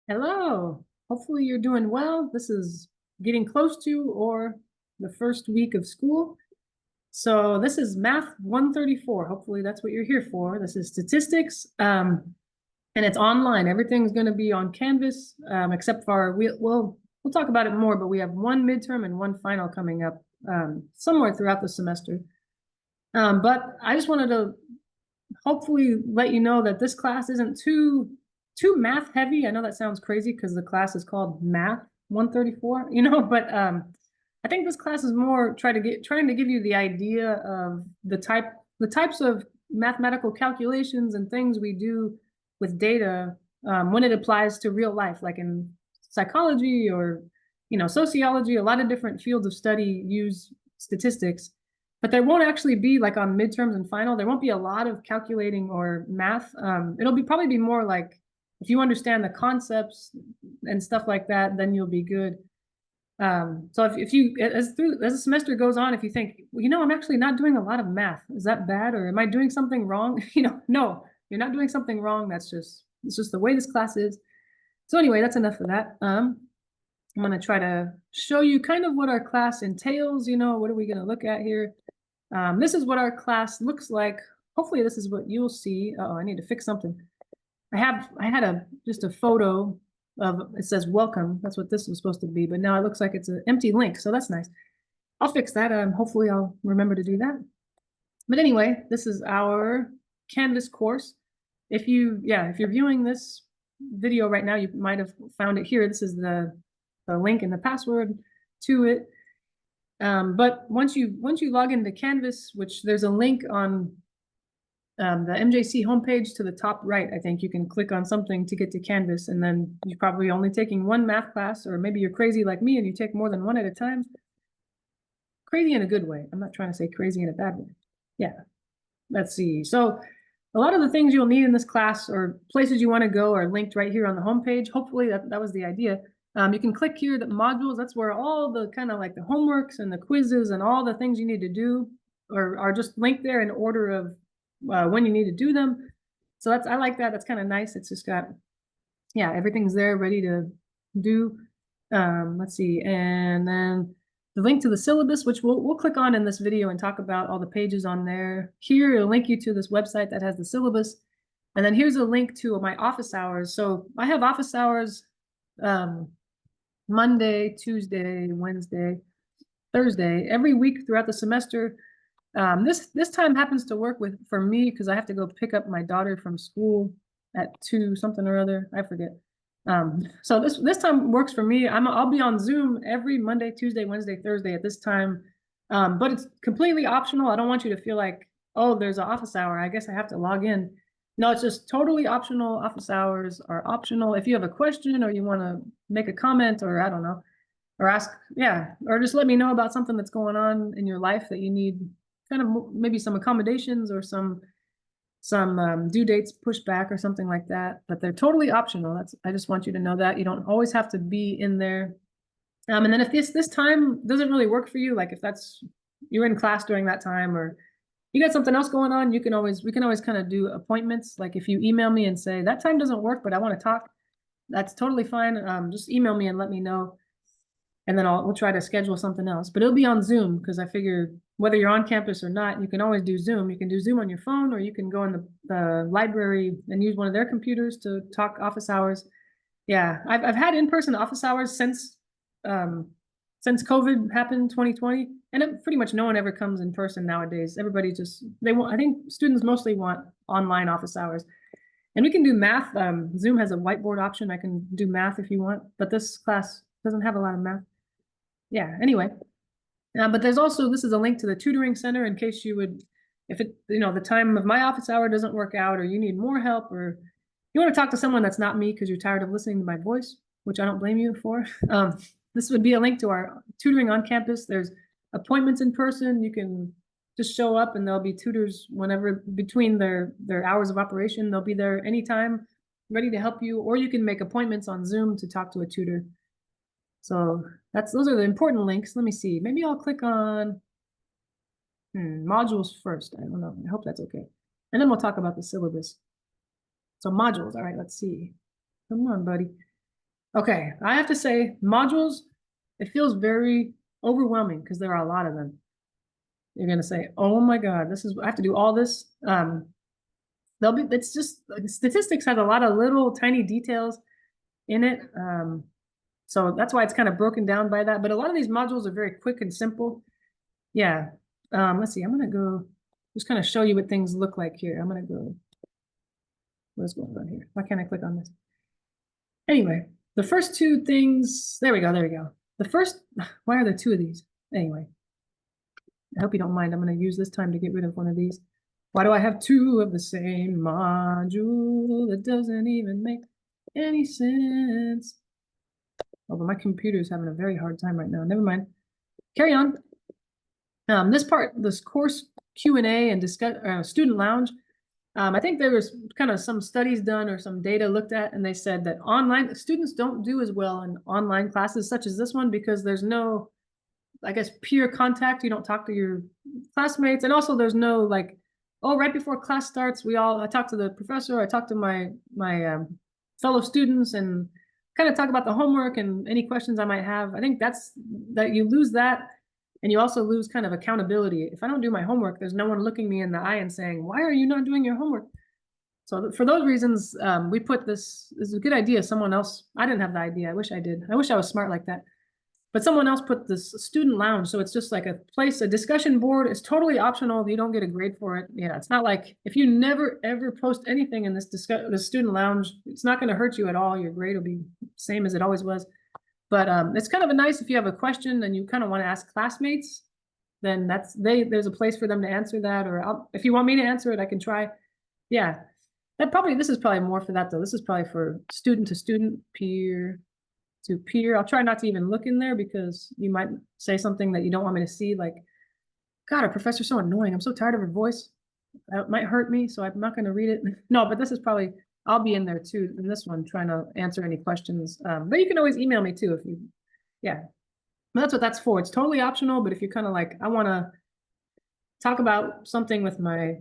Hello. Hopefully you're doing well. This is getting close to or the first week of school. So this is Math 134. Hopefully that's what you're here for. This is statistics, and it's online. Everything's going to be on Canvas, except for we'll talk about it more, but we have one midterm and one final coming up somewhere throughout the semester. But I just wanted to hopefully let you know that this class isn't too math heavy. I know that sounds crazy because the class is called Math 134, but I think this class is more trying to give you the idea of the types of mathematical calculations and things we do with data when it applies to real life, like in psychology or sociology. A lot of different fields of study use statistics, but there won't actually be, like, on midterms and final, there won't be a lot of calculating or math. It'll probably be more like if you understand the concepts and stuff like that, then you'll be good. So if you as the semester goes on, if you think, well, I'm actually not doing a lot of math, is that bad, or am I doing something wrong? No, you're not doing something wrong. It's just the way this class is. So anyway, that's enough of that. I'm going to try to show you kind of what our class entails. What are we going to look at here? This is what our class looks like. Hopefully this is what you'll see. Uh-oh, I need to fix something. I had just a photo of, it says welcome. That's what this was supposed to be, but now it looks like it's an empty link, so that's nice. I'll fix that. Hopefully I'll remember to do that. But anyway, this is our Canvas course. If you're viewing this video right now, you might have found it here. This is the link and the password to it. But once you log into Canvas, which there's a link on the MJC homepage to the top right, I think you can click on something to get to Canvas, and then you're probably only taking one math class, or maybe you're crazy like me and you take more than one at a time. Crazy in a good way. I'm not trying to say crazy in a bad way. Yeah. Let's see. So a lot of the things you'll need in this class or places you want to go are linked right here on the homepage. Hopefully that was the idea. You can click here, the modules. That's where all the kind of like the homeworks and the quizzes and all the things you need to do are just linked there in order of when you need to do them. So I like that. That's kind of nice. It's just got, yeah, everything's there ready to do. Let's see. And then the link to the syllabus, which we'll click on in this video and talk about all the pages on there. Here, it'll link you to this website that has the syllabus. And then here's a link to my office hours. So I have office hours Monday, Tuesday, Wednesday, Thursday, every week throughout the semester. This time happens to work for me because I have to go pick up my daughter from school at 2 something or other. I forget. So this time works for me. I'll be on Zoom every Monday, Tuesday, Wednesday, Thursday at this time. But it's completely optional. I don't want you to feel like, oh, there's an office hour, I guess I have to log in. No, it's just totally optional. Office hours are optional. If you have a question or you want to make a comment, or I don't know, or ask, yeah, or just let me know about something that's going on in your life that you need kind of maybe some accommodations or some due dates pushed back or something like that, but they're totally optional. I just want you to know that you don't always have to be in there. And then if this time doesn't really work for you, like if you're in class during that time, or you got something else going on, we can always kind of do appointments. Like if you email me and say that time doesn't work, but I want to talk, that's totally fine. Just email me and let me know, and then we'll try to schedule something else. But it'll be on Zoom because I figure whether you're on campus or not, you can always do Zoom. You can do Zoom on your phone, or you can go in the library and use one of their computers to talk office hours. Yeah, I've had in-person office hours since COVID happened, 2020, and pretty much no one ever comes in person nowadays. Everybody I think students mostly want online office hours. And we can do math. Zoom has a whiteboard option. I can do math if you want, but this class doesn't have a lot of math. Yeah, anyway. But this is a link to the tutoring center in case if the time of my office hour doesn't work out, or you need more help, or you want to talk to someone that's not me because you're tired of listening to my voice, which I don't blame you for. This would be a link to our tutoring on campus. There's appointments in person. You can just show up and there'll be tutors whenever between their hours of operation. They'll be there anytime, ready to help you, or you can make appointments on Zoom to talk to a tutor. So those are the important links. Let me see. Maybe I'll click on modules first. I don't know. I hope that's okay. And then we'll talk about the syllabus. So modules. All right, let's see. Come on, buddy. Okay, I have to say modules, it feels very overwhelming because there are a lot of them. You're gonna say, oh my God, I have to do all this. It's just statistics has a lot of little tiny details in it. So that's why it's kind of broken down by that. But a lot of these modules are very quick and simple. Yeah. Let's see, I'm gonna go just kind of show you what things look like here. I'm gonna go, what's going on here? Why can't I click on this? Anyway, the first two things, there we go. The first, why are there two of these? Anyway, I hope you don't mind. I'm going to use this time to get rid of one of these. Why do I have two of the same module? That doesn't even make any sense. Although my computer is having a very hard time right now. Never mind. Carry on. This part, this course Q&A and discuss student lounge. I think there was kind of some studies done or some data looked at, and they said that online students don't do as well in online classes such as this one because there's no, I guess, peer contact. You don't talk to your classmates, and also there's no like, oh, right before class starts, I talk to the professor, I talk to my fellow students, and kind of talk about the homework and any questions I might have. I think that you lose that. And you also lose kind of accountability. If I don't do my homework, there's no one looking me in the eye and saying, why are you not doing your homework? So for those reasons, we put this is a good idea. Someone else, I didn't have the idea. I wish I did. I wish I was smart like that. But someone else put this student lounge. So it's just like a place, a discussion board. It's totally optional. You don't get a grade for it. Yeah, it's not like if you never ever post anything in this student lounge, it's not going to hurt you at all. Your grade will be same as it always was. But it's kind of nice if you have a question and you kind of want to ask classmates, then there's a place for them to answer that. Or if you want me to answer it, I can try. Yeah, this is probably more for that though. This is probably for student to student, peer to peer. I'll try not to even look in there because you might say something that you don't want me to see. Like, God, our professor's so annoying. I'm so tired of her voice. That might hurt me, so I'm not going to read it. No, but this is probably, I'll be in there too in this one trying to answer any questions. But you can always email me too if you, yeah. But that's what that's for. It's totally optional, but if you're kind of like, I want to talk about something with my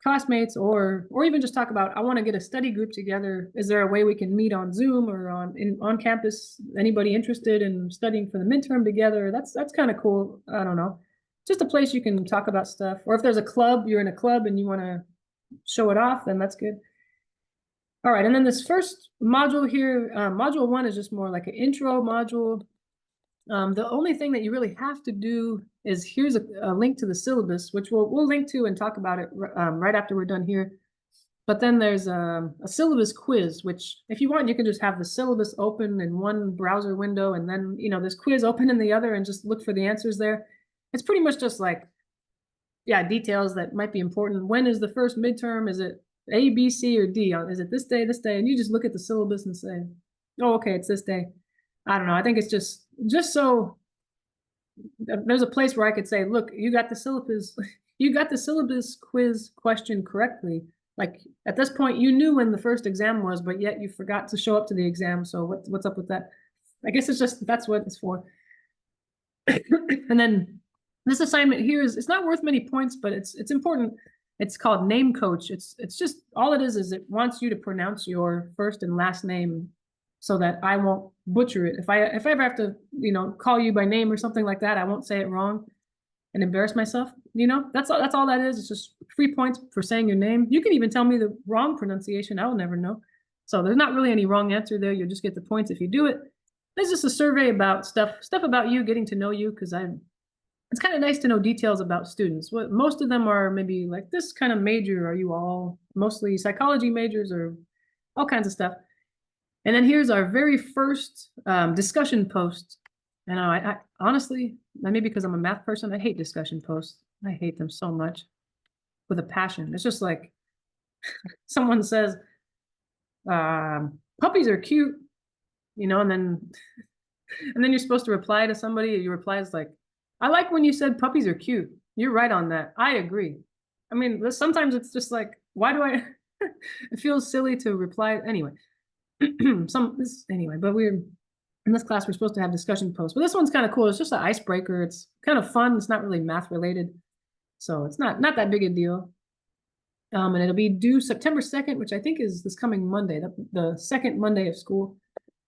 classmates or even just talk about, I want to get a study group together. Is there a way we can meet on Zoom or on campus? Anybody interested in studying for the midterm together? That's kind of cool. I don't know. Just a place you can talk about stuff. Or if there's a club, you're in a club and you want to show it off, then that's good. All right, and then this first module here, module 1 is just more like an intro module. The only thing that you really have to do is here's a link to the syllabus, which we'll link to and talk about it right after we're done here. But then there's a syllabus quiz, which if you want, you can just have the syllabus open in one browser window and then, this quiz open in the other and just look for the answers there. It's pretty much just like, yeah, details that might be important. When is the first midterm? Is it A, B, C, or D? Is it this day, this day? And you just look at the syllabus and say, oh, okay, it's this day. I don't know. I think it's just so there's a place where I could say, look, you got the syllabus quiz question correctly. Like at this point, you knew when the first exam was, but yet you forgot to show up to the exam. So what's up with that? I guess it's just, that's what it's for. And then this assignment here it's not worth many points, but it's important. It's called Name Coach. It's just, all it is it wants you to pronounce your first and last name so that I won't butcher it. If I ever have to, call you by name or something like that, I won't say it wrong and embarrass myself. That's all that is. It's just 3 points for saying your name. You can even tell me the wrong pronunciation. I will never know. So there's not really any wrong answer there. You'll just get the points if you do it. It's just a survey about stuff about you, getting to know you, because it's kind of nice to know details about students. Most of them are maybe like this kind of major. Are you all mostly psychology majors or all kinds of stuff? And then here's our very first discussion post. And I honestly, maybe because I'm a math person, I hate discussion posts. I hate them so much with a passion. It's just like someone says, puppies are cute, and then you're supposed to reply to somebody. Your reply is like, I like when you said puppies are cute. You're right on that. I agree. I mean, sometimes it's just like, why do I, it feels silly to reply. Anyway, anyway, but in this class, we're supposed to have discussion posts, but this one's kind of cool. It's just an icebreaker. It's kind of fun. It's not really math related. So it's not that big a deal. And it'll be due September 2nd, which I think is this coming Monday, the second Monday of school.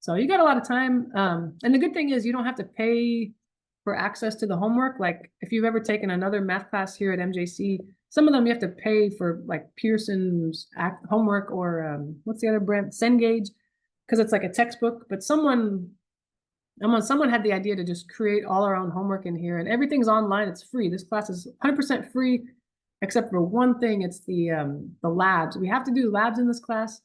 So you got a lot of time. And the good thing is you don't have to pay for access to the homework. Like if you've ever taken another math class here at MJC, some of them you have to pay for, like Pearson's homework, or what's the other brand? Cengage, because it's like a textbook. But someone had the idea to just create all our own homework in here, and everything's online. It's free. This class is 100% free, except for one thing. It's the labs. We have to do labs in this class,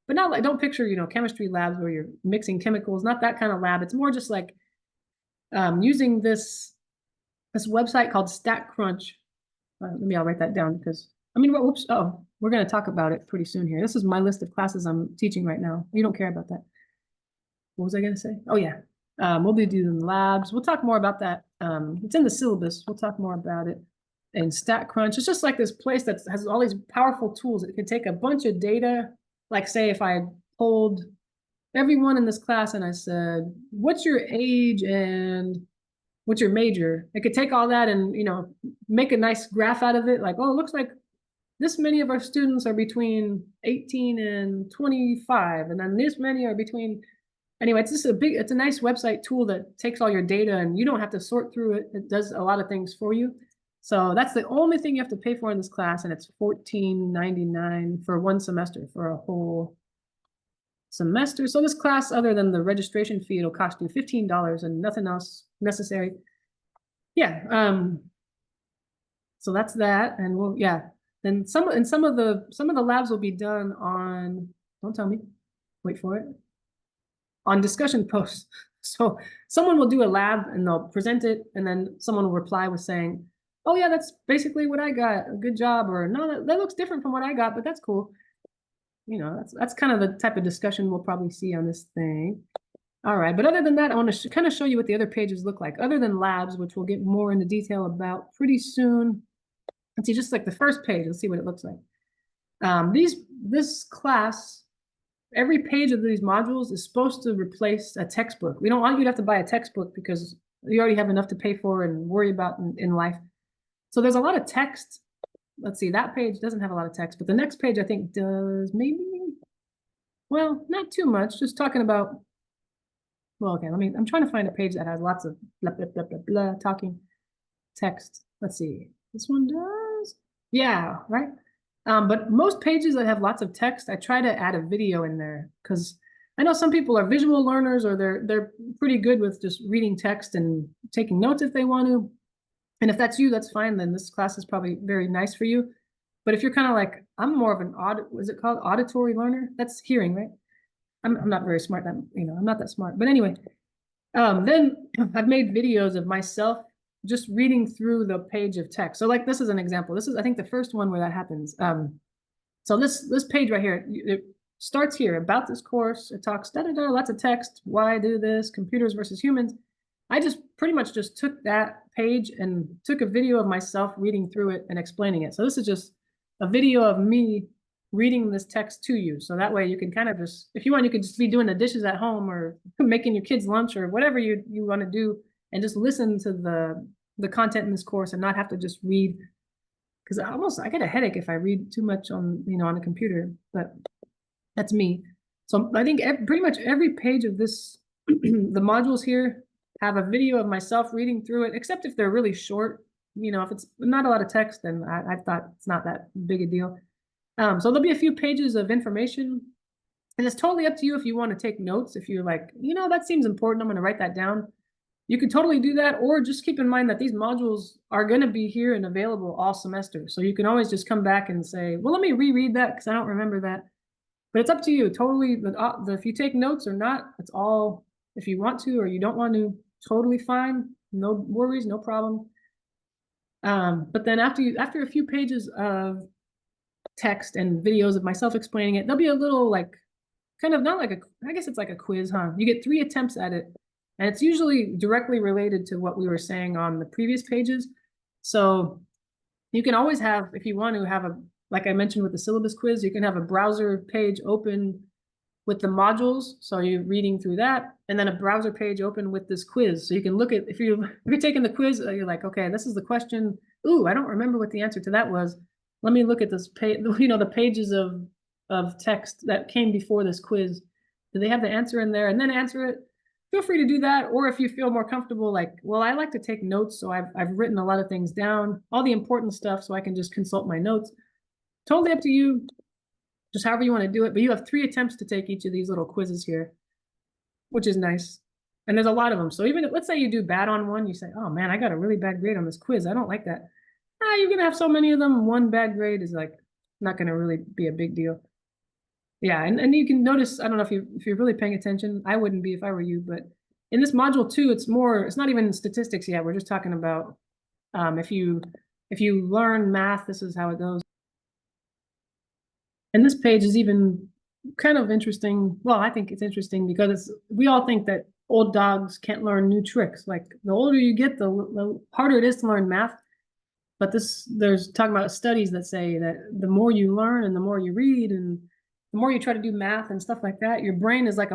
but not like, don't picture, chemistry labs where you're mixing chemicals, not that kind of lab. It's more just like using this website called StatCrunch. Maybe I'll write that down because, whoops, oh, we're going to talk about it pretty soon here. This is my list of classes I'm teaching right now. You don't care about that. What was I going to say? Oh, yeah. We'll be doing labs. We'll talk more about that. It's in the syllabus. We'll talk more about it. And StatCrunch, it's just like this place that has all these powerful tools. It can take a bunch of data. Like say if I polled everyone in this class and I said, what's your age and what's your major? It could take all that and, make a nice graph out of it. Like, oh, it looks like this many of our students are between 18 and 25. And then this many are between, anyway, it's a nice website tool that takes all your data and you don't have to sort through it. It does a lot of things for you. So that's the only thing you have to pay for in this class, and it's $14.99 for one semester, for a whole semester. So this class, other than the registration fee, it'll cost you $15 and nothing else necessary. Yeah. So that's that, and then some of the labs will be done on, don't tell me, wait for it, on discussion posts. So someone will do a lab and they'll present it, and then someone will reply with saying, oh yeah, that's basically what I got, good job, or no, that looks different from what I got, but that's cool. That's kind of the type of discussion we'll probably see on this thing. All right, but other than that, I want to kind of show you what the other pages look like, other than labs, which we'll get more into detail about pretty soon. Let's see, just like the first page, let's see what it looks like. This class, every page of these modules is supposed to replace a textbook. We don't want you to have to buy a textbook because you already have enough to pay for and worry about in life. So there's a lot of text. Let's see, that page doesn't have a lot of text, but the next page I think does, maybe, well, not too much, just talking about, well, okay, I'm trying to find a page that has lots of blah, blah, blah, blah, blah, talking text. Let's see, this one does, yeah, right? But most pages that have lots of text, I try to add a video in there because I know some people are visual learners, or they're pretty good with just reading text and taking notes if they want to. And if that's you, that's fine. Then this class is probably very nice for you. But if you're kind of like, I'm more of an auditory learner? That's hearing, right? I'm not very smart. I'm not that smart. But anyway, then I've made videos of myself just reading through the page of text. So like this is an example. This is, I think, the first one where that happens. So this page right here, it starts here about this course. It talks lots of text. Why do this? Computers versus humans. I just pretty much just took that page and took a video of myself reading through it and explaining it. So this is just a video of me reading this text to you. So that way you can kind of just, if you want, you could just be doing the dishes at home or making your kids lunch or whatever you want to do, and just listen to the content in this course and not have to just read. Because I get a headache if I read too much on a computer, but that's me. So I think pretty much every page of this, the modules here, have a video of myself reading through it, except if they're really short. If it's not a lot of text, then I thought it's not that big a deal. So there'll be a few pages of information, and it's totally up to you if you want to take notes. If you're like, that seems important, I'm going to write that down. You can totally do that, or just keep in mind that these modules are going to be here and available all semester. So you can always just come back and say, well, let me reread that because I don't remember that. But it's up to you, totally. If you take notes or not, it's all, if you want to or you don't want to, totally fine, no worries, no problem. But then after a few pages of text and videos of myself explaining it, there'll be a little kind of not like I guess it's like a quiz, huh? You get 3 attempts at it, and it's usually directly related to what we were saying on the previous pages. So you can always have, if you want to have like I mentioned with the syllabus quiz, you can have a browser page open with the modules, so you're reading through that, and then a browser page open with this quiz. So you can look at, if you're taking the quiz, you're like, okay, this is the question. Ooh, I don't remember what the answer to that was. Let me look at this page, the pages of text that came before this quiz. Do they have the answer in there? And then answer it. Feel free to do that. Or if you feel more comfortable, like, well, I like to take notes. So I've written a lot of things down, all the important stuff, so I can just consult my notes. Totally up to you, just however you want to do it. But you have 3 attempts to take each of these little quizzes here, which is nice. And there's a lot of them. So even if, let's say you do bad on one, you say, oh man, I got a really bad grade on this quiz. I don't like that. You're gonna have so many of them. One bad grade is like not gonna really be a big deal. Yeah, and you can notice, I don't know if you're really paying attention. I wouldn't be if I were you, but in this module 2, it's not even statistics yet. We're just talking about if you learn math, this is how it goes. And this page is even kind of interesting. Well, I think it's interesting because we all think that old dogs can't learn new tricks. Like the older you get, the harder it is to learn math. But there's talking about studies that say that the more you learn and the more you read and the more you try to do math and stuff like that, your brain is like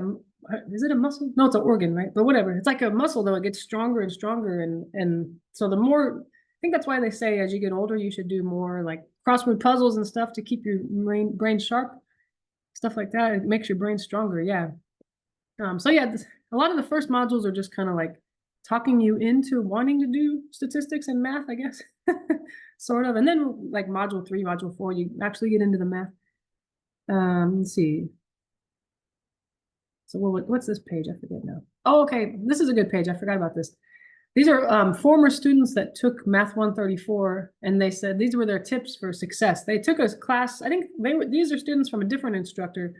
is it a muscle? No, it's an organ, right? But whatever. It's like a muscle, though. It gets stronger and stronger. And so the more, I think that's why they say as you get older, you should do more like crossword puzzles and stuff to keep your brain sharp, stuff like that. It makes your brain stronger. Yeah. So yeah, a lot of the first modules are just kind of like talking you into wanting to do statistics and math, I guess, sort of. And then like module 3, module 4, you actually get into the math. Let's see. So what's this page? I forget now. Oh, okay. This is a good page. I forgot about this. These are former students that took Math 134, and they said these were their tips for success. They took a class. I think these are students from a different instructor,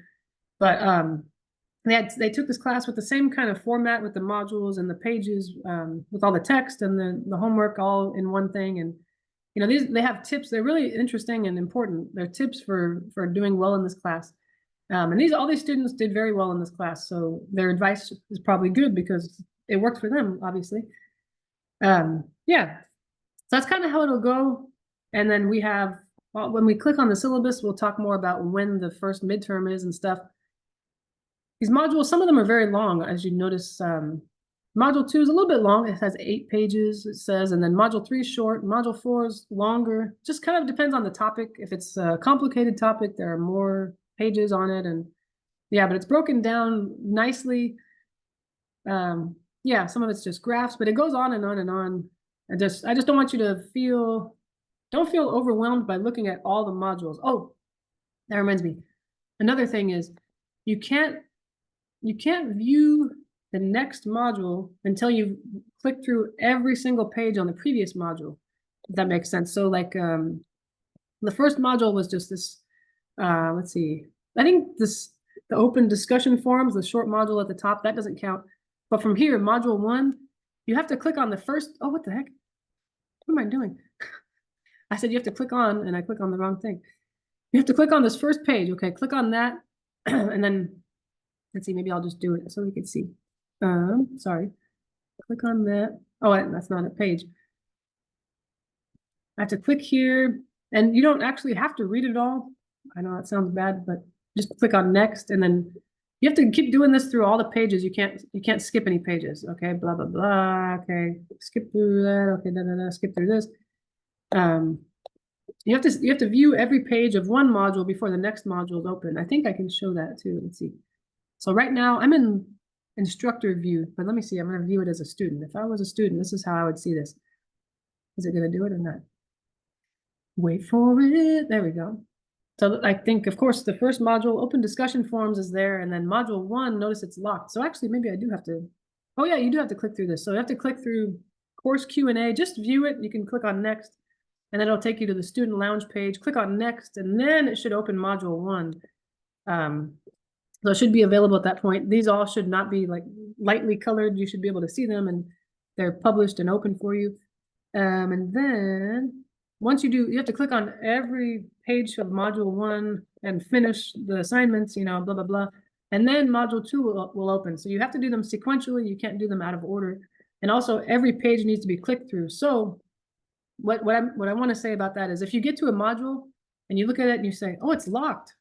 but they took this class with the same kind of format with the modules and the pages, with all the text and the homework all in one thing. And you know, they have tips. They're really interesting and important. They're tips for doing well in this class. And all these students did very well in this class. So their advice is probably good because it worked for them, obviously. Yeah, so that's kind of how it'll go. And then we have, well, when we click on the syllabus, we'll talk more about when the first midterm is and stuff. These modules, some of them are very long, as you notice. Module 2 is a little bit long. It has 8 pages, it says, and then module 3 is short. Module 4 is longer. Just kind of depends on the topic. If it's a complicated topic, there are more pages on it. And yeah, but it's broken down nicely. Yeah, some of it's just graphs, but it goes on and on and on. I just don't want you to don't feel overwhelmed by looking at all the modules. Oh, that reminds me. Another thing is you can't view the next module until you've clicked through every single page on the previous module, if that makes sense. So like the first module was just this, let's see, I think the open discussion forums, the short module at the top, that doesn't count. But from here, module 1, you have to click on the first, oh, what the heck? What am I doing? I said you have to click on, and I click on the wrong thing. You have to click on this first page, okay? Click on that, and then, let's see, maybe I'll just do it so we can see. Sorry. Click on that. Oh, that's not a page. I have to click here, and you don't actually have to read it all. I know that sounds bad, but just click on next, and then you have to keep doing this through all the pages. You can't skip any pages. Okay, blah blah blah. Okay, skip through that. Okay, skip through this. You have to view every page of one module before the next module is open. I think I can show that too. Let's see. So right now I'm in instructor view, but let me see. I'm going to view it as a student. If I was a student, this is how I would see this. Is it going to do it or not? Wait for it. There we go. So I think, of course, the first module, open discussion forums, is there, and then module 1, notice it's locked. So actually, maybe I do have to. Oh yeah, you do have to click through this. So you have to click through course Q&A. Just view it. You can click on next, and then it'll take you to the student lounge page. Click on next, and then it should open module 1. So it should be available at that point. These all should not be like lightly colored. You should be able to see them, and they're published and open for you. And then once you do, you have to click on every page of module 1 and finish the assignments, you know, blah, blah, blah. And then module 2 will open. So you have to do them sequentially. You can't do them out of order. And also every page needs to be clicked through. So what I want to say about that is if you get to a module and you look at it and you say, oh, it's locked.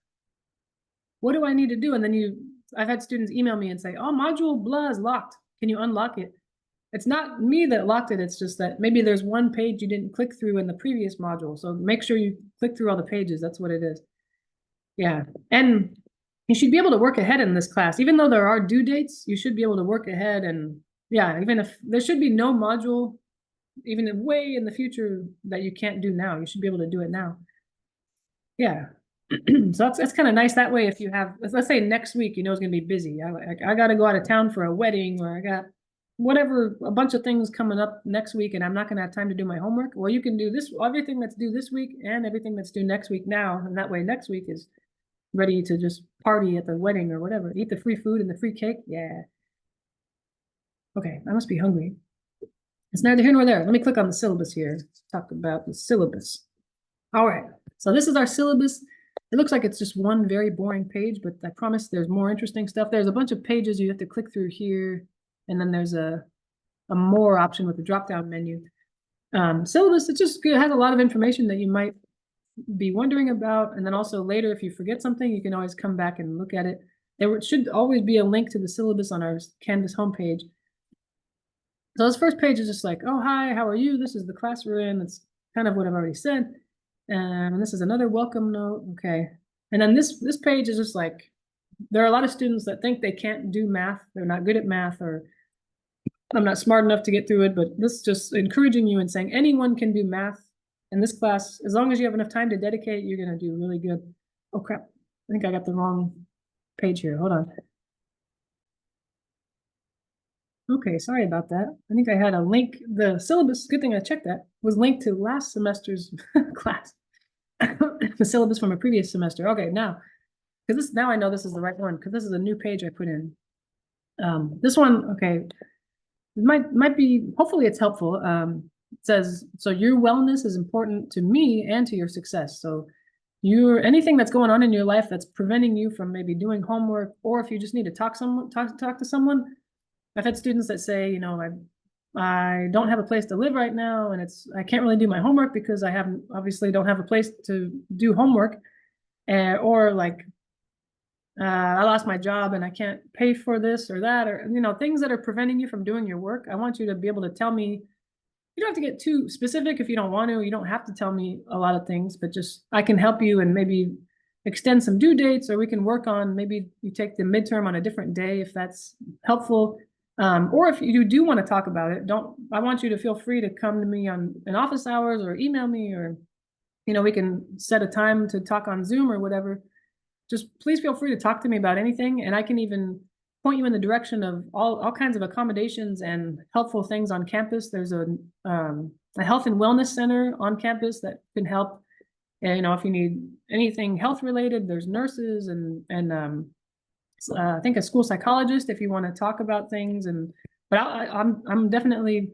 What do I need to do? And then I've had students email me and say, oh, module blah is locked. Can you unlock it? It's not me that locked it. It's just that maybe there's one page you didn't click through in the previous module. So make sure you click through all the pages. That's what it is. Yeah. And you should be able to work ahead in this class. Even though there are due dates, you should be able to work ahead. And yeah, even if there should be no module, even way in the future that you can't do now, you should be able to do it now. Yeah. So that's kind of nice that way. If you have, let's say next week, you know, it's going to be busy. I got to go out of town for a wedding, or I got whatever, a bunch of things coming up next week, and I'm not going to have time to do my homework. Well, you can do this, everything that's due this week and everything that's due next week now. And that way next week is ready to just party at the wedding or whatever. Eat the free food and the free cake. Yeah. Okay, I must be hungry. It's neither here nor there. Let me click on the syllabus here. Talk about the syllabus. All right, so this is our syllabus. It looks like it's just one very boring page, but I promise there's more interesting stuff. There's a bunch of pages you have to click through here, and then there's a more option with the drop-down menu. Syllabus, it just has a lot of information that you might be wondering about, and then also later, if you forget something, you can always come back and look at it. There should always be a link to the syllabus on our Canvas homepage. So this first page is just like, oh, hi, how are you? This is the class we're in. It's kind of what I've already said. And this is another welcome note. Okay. And then this page is just like, there are a lot of students that think they can't do math. They're not good at math, or I'm not smart enough to get through it. But this is just encouraging you and saying anyone can do math in this class. As long as you have enough time to dedicate, you're going to do really good. Oh, crap. I think I got the wrong page here. Hold on. Okay, sorry about that. I think I had a link. The syllabus, good thing I checked that, was linked to last semester's class. The syllabus from a previous semester. Okay, now, because now I know this is the right one, because this is a new page I put in. This one, okay, might be, hopefully it's helpful. It says, so your wellness is important to me and to your success. So anything that's going on in your life that's preventing you from maybe doing homework, or if you just need to talk to someone. I've had students that say, you know, I don't have a place to live right now, and I can't really do my homework because I obviously don't have a place to do homework, or like I lost my job and I can't pay for this or that, or you know, things that are preventing you from doing your work. I want you to be able to tell me. You don't have to get too specific if you don't want to. You don't have to tell me a lot of things, but just I can help you and maybe extend some due dates, or we can work on maybe you take the midterm on a different day if that's helpful. Or if you do want to talk about it, I want you to feel free to come to me in office hours, or email me, or, you know, we can set a time to talk on Zoom or whatever. Just please feel free to talk to me about anything. And I can even point you in the direction of all kinds of accommodations and helpful things on campus. There's a health and wellness center on campus that can help. And, you know, if you need anything health related, there's nurses and I think a school psychologist if you want to talk about things. But I'm definitely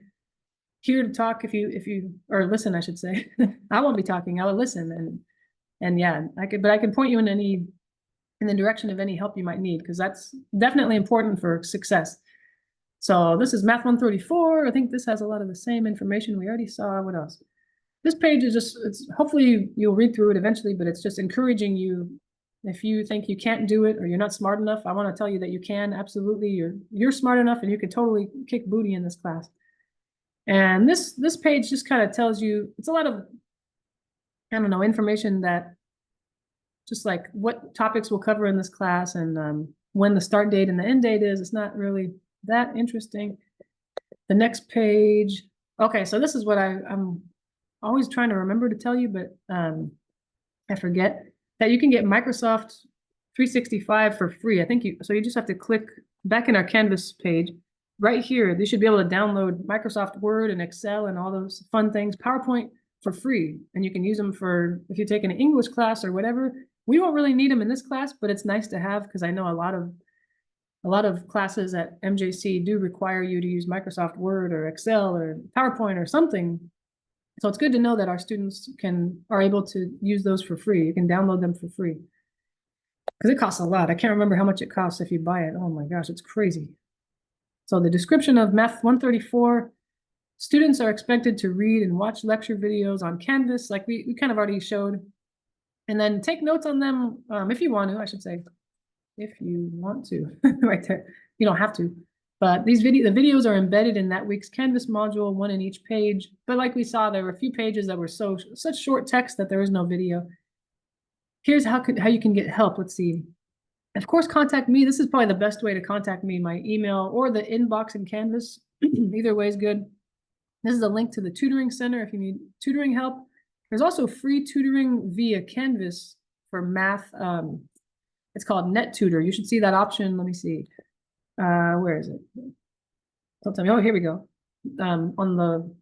here to talk if you or listen, I should say. I won't be talking. I will listen, and yeah, I can point you in the direction of any help you might need, because that's definitely important for success. So this is Math 134. I think this has a lot of the same information we already saw. What else? This page is it's hopefully you'll read through it eventually, but it's just encouraging you. If you think you can't do it or you're not smart enough, I want to tell you that you can. Absolutely, you're smart enough, and you can totally kick booty in this class. And this page just kind of tells you, it's a lot of, I don't know, information that just like what topics we'll cover in this class, and when the start date and the end date is. It's not really that interesting. The next page. Okay, so this is what I'm always trying to remember to tell you, but I forget. That you can get Microsoft 365 for free. I think so you just have to click back in our Canvas page right here. You should be able to download Microsoft Word and Excel and all those fun things, PowerPoint for free. And you can use them for, if you take an English class or whatever. We won't really need them in this class, but it's nice to have, because I know a lot of classes at MJC do require you to use Microsoft Word or Excel or PowerPoint or something. So it's good to know that our students are able to use those for free. You can download them for free, because it costs a lot. I can't remember how much it costs if you buy it. Oh my gosh, it's crazy. So the description of Math 134, students are expected to read and watch lecture videos on Canvas, like we kind of already showed, and then take notes on them if you want to, I should say, if you want to, right there. You don't have to. But the videos are embedded in that week's Canvas module, one in each page. But like we saw, there were a few pages that were such short text that there was no video. Here's how you can get help. Let's see. Of course, contact me. This is probably the best way to contact me, my email or the inbox in Canvas. Either way is good. This is a link to the tutoring center if you need tutoring help. There's also free tutoring via Canvas for math. It's called NetTutor. You should see that option. Let me see. Where is it? Don't tell me. Oh, here we go. On the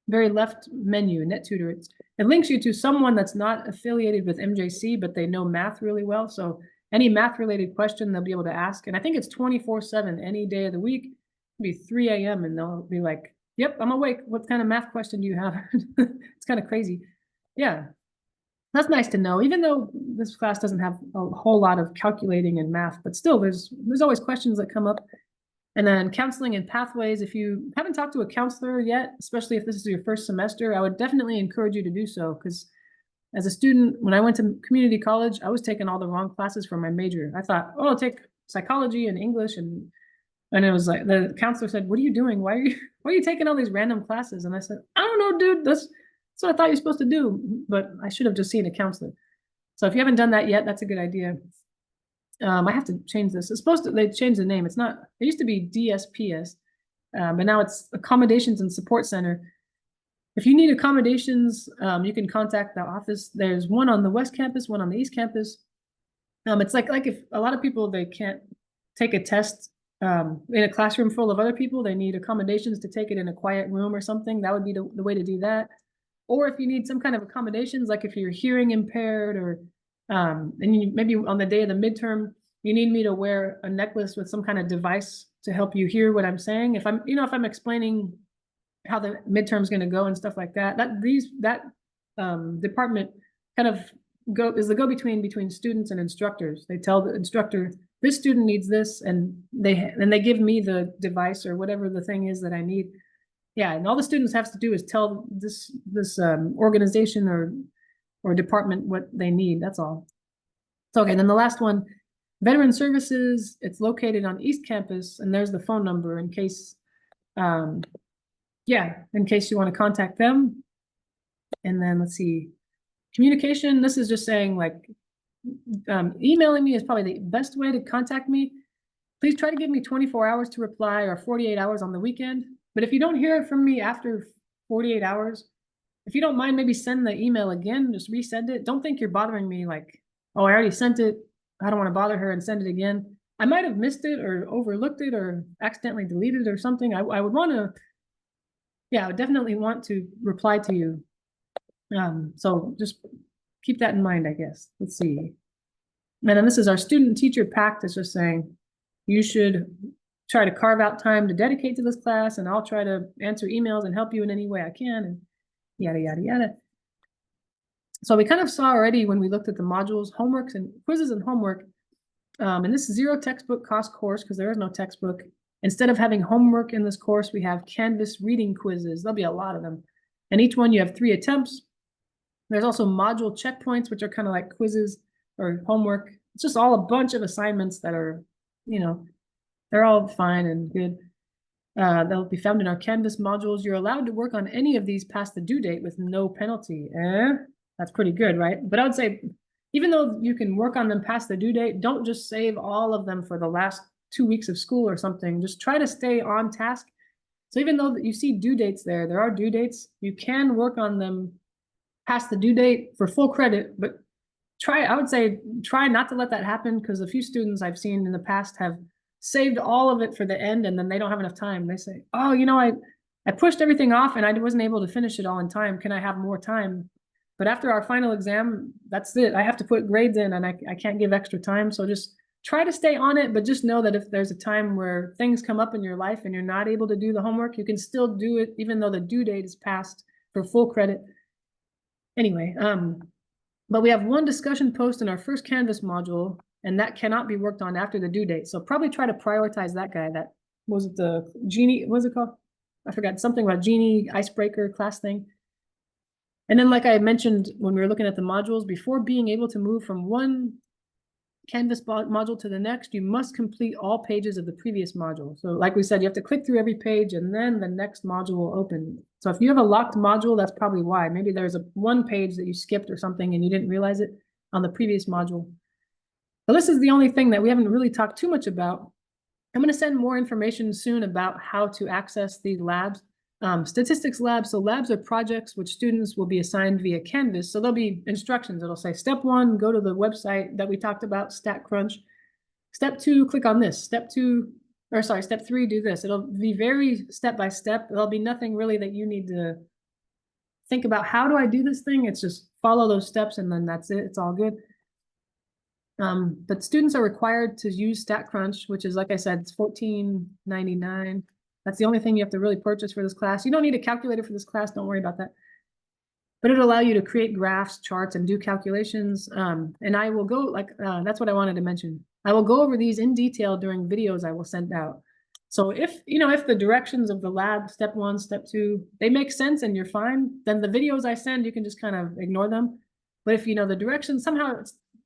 very left menu, NetTutor. It links you to someone that's not affiliated with MJC, but they know math really well. So any math related question they'll be able to ask. And I think it's 24/7, any day of the week. It'll be 3 a.m. and they'll be like, yep, I'm awake. What kind of math question do you have? It's kind of crazy. Yeah, that's nice to know, even though this class doesn't have a whole lot of calculating and math, but still there's always questions that come up. And then counseling and pathways. If you haven't talked to a counselor yet, especially if this is your first semester, I would definitely encourage you to do so, because as a student, when I went to community college, I was taking all the wrong classes for my major. I thought, oh, I'll take psychology and English, and it was like the counselor said, "What are you doing? Why are you taking all these random classes?" And I said, "I don't know, dude. That's what I thought you're supposed to do, but I should have just seen a counselor." So if you haven't done that yet, that's a good idea. I have to change this. It's supposed to, they changed the name. It's not, it used to be DSPS, but now it's Accommodations and Support Center. If you need accommodations, you can contact the office. There's one on the West Campus, one on the East Campus. It's like if a lot of people, they can't take a test in a classroom full of other people, they need accommodations to take it in a quiet room or something. That would be the way to do that. Or if you need some kind of accommodations, like if you're hearing impaired, or and maybe on the day of the midterm, you need me to wear a necklace with some kind of device to help you hear what I'm saying. If I'm explaining how the midterm is going to go and stuff like that, that department kind of is the go-between between students and instructors. They tell the instructor, this student needs this, and they give me the device or whatever the thing is that I need. Yeah, and all the students have to do is tell this organization or department what they need. That's all. So, okay, then the last one, Veteran Services. It's located on East Campus, and there's the phone number in case, in case you want to contact them. And then let's see, communication. This is just saying, like, emailing me is probably the best way to contact me. Please try to give me 24 hours to reply, or 48 hours on the weekend. But if you don't hear from me after 48 hours, if you don't mind, maybe send the email again, just resend it. Don't think you're bothering me like, oh, I already sent it, I don't want to bother her and send it again. I might have missed it or overlooked it or accidentally deleted it or something. I would want to, I would definitely want to reply to you. So just keep that in mind, I guess. Let's see. And then this is our student teacher pact. It's just saying you should try to carve out time to dedicate to this class, and I'll try to answer emails and help you in any way I can, and yada, yada, yada. So we kind of saw already when we looked at the modules, homeworks and quizzes and homework. And this is zero textbook cost course, because there is no textbook. Instead of having homework in this course, we have Canvas reading quizzes. There'll be a lot of them. And each one you have 3 attempts. There's also module checkpoints, which are kind of like quizzes or homework. It's just all a bunch of assignments that are, they're all fine and good. They'll be found in our Canvas modules. You're allowed to work on any of these past the due date with no penalty. That's pretty good, right? But I would say, even though you can work on them past the due date, don't just save all of them for the last 2 weeks of school or something. Just try to stay on task. So even though you see due dates there are due dates, you can work on them past the due date for full credit, but I would say try not to let that happen, because a few students I've seen in the past have saved all of it for the end, and then they don't have enough time. They say, oh, I pushed everything off and I wasn't able to finish it all in time. Can I have more time? But after our final exam, that's it. I have to put grades in, and I can't give extra time. So just try to stay on it, but just know that if there's a time where things come up in your life and you're not able to do the homework, you can still do it even though the due date is passed for full credit. Anyway, but we have one discussion post in our first Canvas module, and that cannot be worked on after the due date. So probably try to prioritize that guy. That was it, the Genie, what was it called? I forgot, something about Genie icebreaker class thing. And then, like I mentioned when we were looking at the modules, before being able to move from one Canvas module to the next, you must complete all pages of the previous module. So like we said, you have to click through every page, and then the next module will open. So if you have a locked module, that's probably why. Maybe there's one page that you skipped or something and you didn't realize it on the previous module. So this is the only thing that we haven't really talked too much about. I'm going to send more information soon about how to access these labs. Statistics labs. So labs are projects which students will be assigned via Canvas. So there'll be instructions. It'll say step 1, go to the website that we talked about, StatCrunch. Step 2, click on this. Step 3, do this. It'll be very step by step. There'll be nothing really that you need to think about. How do I do this thing? It's just follow those steps and then that's it. It's all good. But students are required to use StatCrunch, which is, like I said, it's $14.99. That's the only thing you have to really purchase for this class. You don't need a calculator for this class. Don't worry about that. But it'll allow you to create graphs, charts, and do calculations. And I will go that's what I wanted to mention. I will go over these in detail during videos I will send out. So if the directions of the lab, step 1, step 2, they make sense and you're fine, then the videos I send, you can just kind of ignore them. But if the directions somehow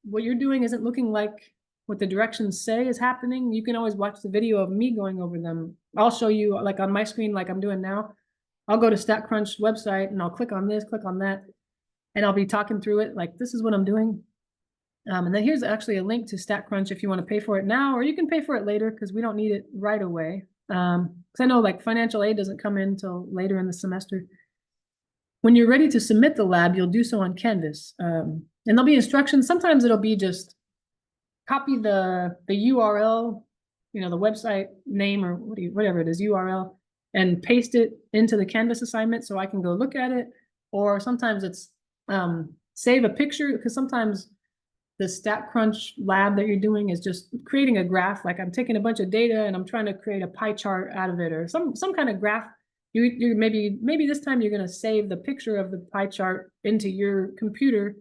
what you're doing isn't looking like what the directions say is happening, you can always watch the video of me going over them. I'll show you like on my screen, like I'm doing now. I'll go to StatCrunch website and I'll click on this, click on that, and I'll be talking through it. Like, this is what I'm doing. And then here's actually a link to StatCrunch if you want to pay for it now, or you can pay for it later because we don't need it right away. Because I know like financial aid doesn't come in until later in the semester. When you're ready to submit the lab, you'll do so on Canvas. And there'll be instructions. Sometimes it'll be just copy the URL, the website name or whatever it is, URL, and paste it into the Canvas assignment so I can go look at it. Or sometimes it's save a picture, because sometimes the StatCrunch lab that you're doing is just creating a graph. Like I'm taking a bunch of data and I'm trying to create a pie chart out of it, or some kind of graph. You maybe this time you're going to save the picture of the pie chart into your computer,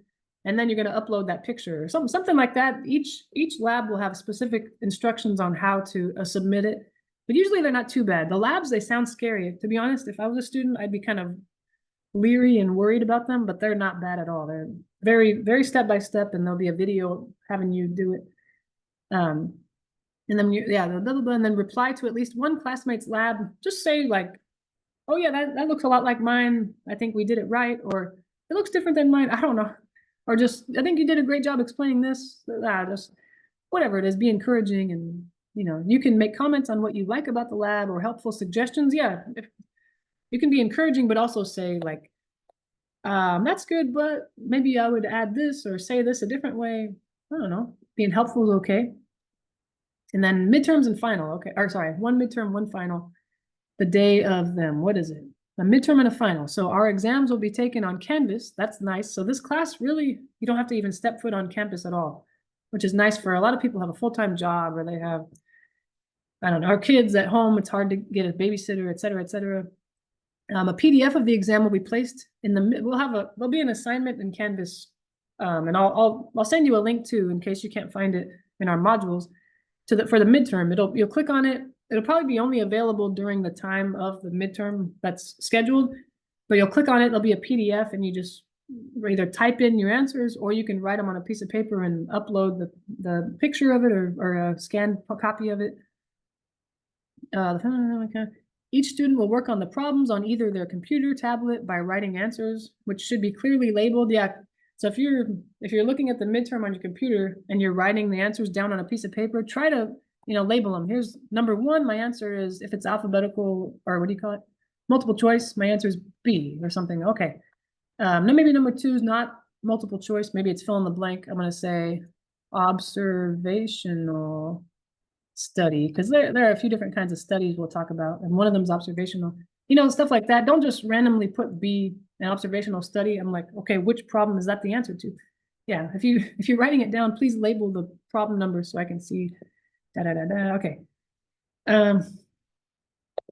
and then you're going to upload that picture or something like that. Each lab will have specific instructions on how to submit it, but usually they're not too bad. The labs, they sound scary. To be honest, if I was a student, I'd be kind of leery and worried about them, but they're not bad at all. They're very, very step by step, and there'll be a video having you do it. And then and then reply to at least one classmate's lab. Just say like, oh yeah, that looks a lot like mine. I think we did it right, or it looks different than mine. I don't know. Or just, I think you did a great job explaining this. Just whatever it is, be encouraging, and you can make comments on what you like about the lab or helpful suggestions. Yeah, you can be encouraging, but also say like, that's good, but maybe I would add this or say this a different way. I don't know. Being helpful is okay. And then midterms and final. Okay, or sorry, one midterm, one final. The day of them. What is it? A midterm and a final. So our exams will be taken on Canvas. That's nice. So this class, really, you don't have to even step foot on campus at all, which is nice for a lot of people who have a full-time job, or they have, I don't know, our kids at home. It's hard to get a babysitter, et cetera, et cetera. A PDF of the exam will be placed in the, there'll be an assignment in Canvas. And I'll send you a link too, in case you can't find it in our modules, for the midterm. You'll click on it. It'll probably be only available during the time of the midterm that's scheduled, but you'll click on it. There'll be a PDF, and you just either type in your answers, or you can write them on a piece of paper and upload the picture of it, or a scanned copy of it. Each student will work on the problems on either their computer, tablet, by writing answers, which should be clearly labeled. Yeah. So if you're looking at the midterm on your computer and you're writing the answers down on a piece of paper, try to label them. Here's number 1. My answer is, if it's alphabetical, or what do you call it? Multiple choice. My answer is B or something. Okay. Now maybe number 2 is not multiple choice. Maybe it's fill in the blank. I'm going to say observational study, because there are a few different kinds of studies we'll talk about, and one of them is observational. Stuff like that. Don't just randomly put B, an observational study. I'm like, okay, which problem is that the answer to? Yeah, if you're writing it down, please label the problem number so I can see. Okay.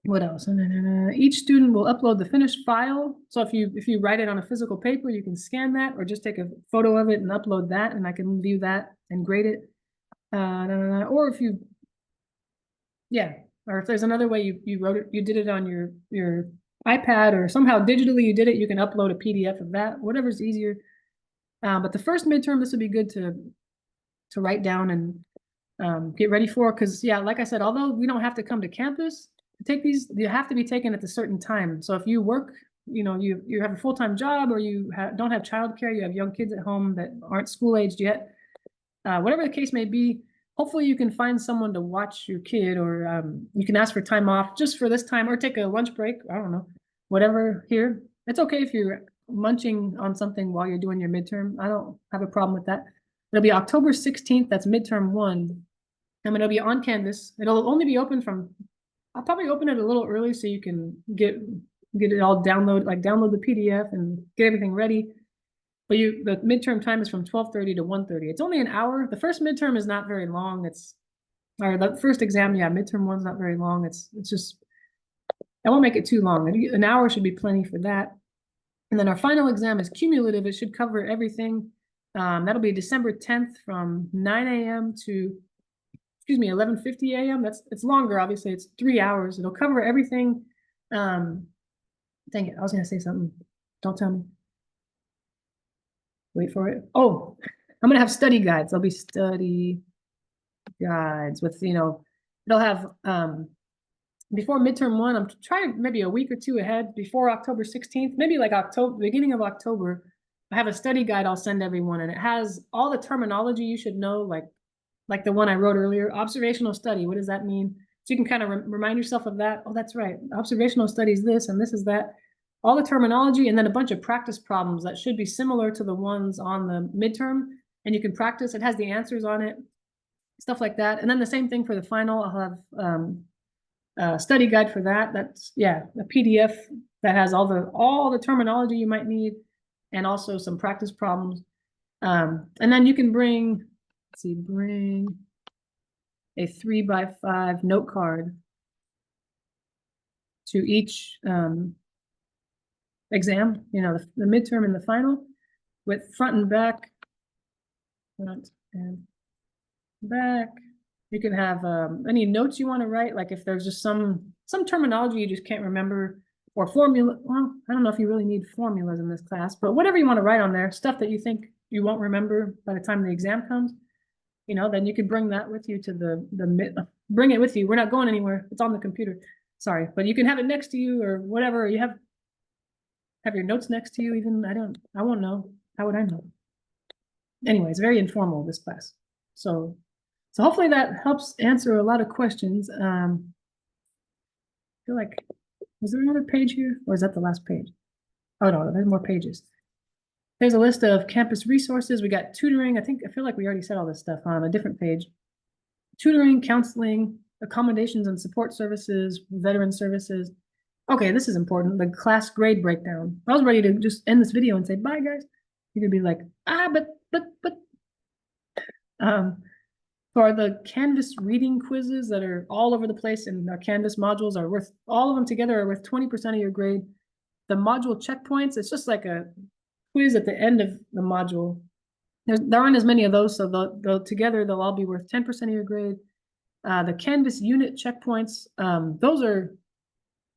What else? Each student will upload the finished file. So if you write it on a physical paper, you can scan that, or just take a photo of it and upload that, and I can view that and grade it. Or if you, yeah, or if there's another way you wrote it, you did it on your iPad, or somehow digitally you did it, you can upload a PDF of that, whatever's easier. But the first midterm, this would be good to write down and get ready for, because yeah, like I said, although we don't have to come to campus to take these, you have to be taken at a certain time. So if you work, you have a full-time job, or you don't have childcare, you have young kids at home that aren't school aged yet, whatever the case may be, hopefully you can find someone to watch your kid, or you can ask for time off just for this time, or take a lunch break. I don't know, whatever here. It's okay if you're munching on something while you're doing your midterm. I don't have a problem with that. It'll be October 16th. That's midterm 1. And it'll be on Canvas. It'll only be open from, I'll probably open it a little early so you can get it all download the PDF and get everything ready. But the midterm time is from 12:30 to 1:30. It's only an hour. The first midterm is not very long. Or the first exam, yeah, midterm 1's not very long. It's just, I won't make it too long. An hour should be plenty for that. And then our final exam is cumulative. It should cover everything. That'll be December 10th from 9 a.m. to, 11:50 a.m. It's longer, obviously. It's 3 hours. It'll cover everything. Dang it, I was gonna say something. Don't tell me. Wait for it. Oh, I'm gonna have study guides. There'll be study guides with, it'll have before midterm 1, I'm trying maybe a week or 2 ahead, before October 16th, maybe like beginning of October. I have a study guide I'll send everyone, and it has all the terminology you should know, like the one I wrote earlier. Observational study, what does that mean? So you can kind of remind yourself of that. Oh, that's right. Observational study is this, and this is that. All the terminology, and then a bunch of practice problems that should be similar to the ones on the midterm, and you can practice. It has the answers on it, stuff like that. And then the same thing for the final. I'll have a study guide for that. That's, yeah, a PDF that has all the terminology you might need, and also some practice problems. And then you can bring a 3x5 note card to each exam, the midterm and the final, with front and back. You can have any notes you want to write, like if there's just some terminology you just can't remember, or formula. Well, I don't know if you really need formulas in this class, but whatever you want to write on there, stuff that you think you won't remember by the time the exam comes, then you could bring that with you to bring it with you. We're not going anywhere. It's on the computer. Sorry, but you can have it next to you or whatever. You have your notes next to you even. I won't know. How would I know? Anyway, it's very informal, this class. So hopefully that helps answer a lot of questions. I feel like, was there another page here? Or is that the last page? Oh no, there's more pages. There's a list of campus resources. We got tutoring. I feel like we already said all this stuff on a different page. Tutoring, counseling, accommodations and support services, veteran services. Okay, this is important. The class grade breakdown. I was ready to just end this video and say, bye guys. You could be like, but. For the Canvas reading quizzes that are all over the place, and our Canvas modules are worth, all of them together are worth 20% of your grade. The module checkpoints, it's just like a quiz at the end of the module. There aren't as many of those, so together they'll all be worth 10% of your grade. The Canvas unit checkpoints, those are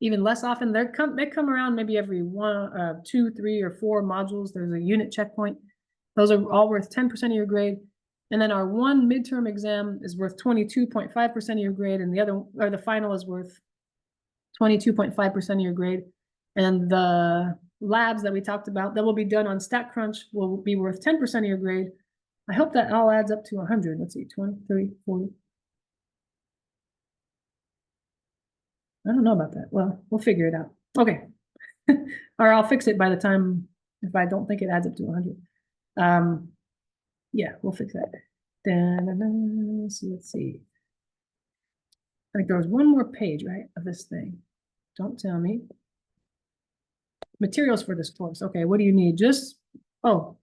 even less often. They come around maybe every 1, 2, 3, or 4 modules. There's a unit checkpoint. Those are all worth 10% of your grade. And then our one midterm exam is worth 22.5% of your grade, and the final is worth 22.5% of your grade. And the labs that we talked about that will be done on StatCrunch will be worth 10% of your grade. I hope that all adds up to 100. Let's see, 20, 30, 40. I don't know about that. Well, we'll figure it out. Okay. Or I'll fix it by the time, if I don't think it adds up to 100. Yeah, we'll fix that. So let's see. I think there was one more page, right, of this thing. Don't tell me. Materials for this course. Okay, what do you need? I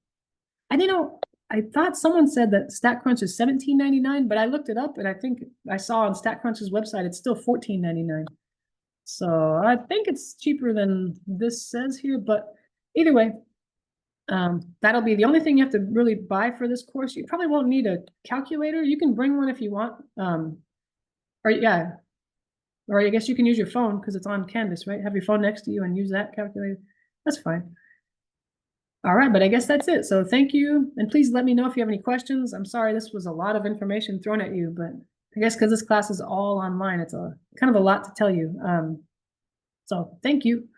thought someone said that StatCrunch is $17.99, but I looked it up and I think I saw on StatCrunch's website it's still $14.99. So I think it's cheaper than this says here, but either way, that'll be the only thing you have to really buy for this course. You probably won't need a calculator. You can bring one if you want. Or I guess you can use your phone because it's on Canvas, right? Have your phone next to you and use that calculator. That's fine. All right, but I guess that's it. So thank you. And please let me know if you have any questions. I'm sorry, this was a lot of information thrown at you, but I guess because this class is all online, it's kind of a lot to tell you. So thank you.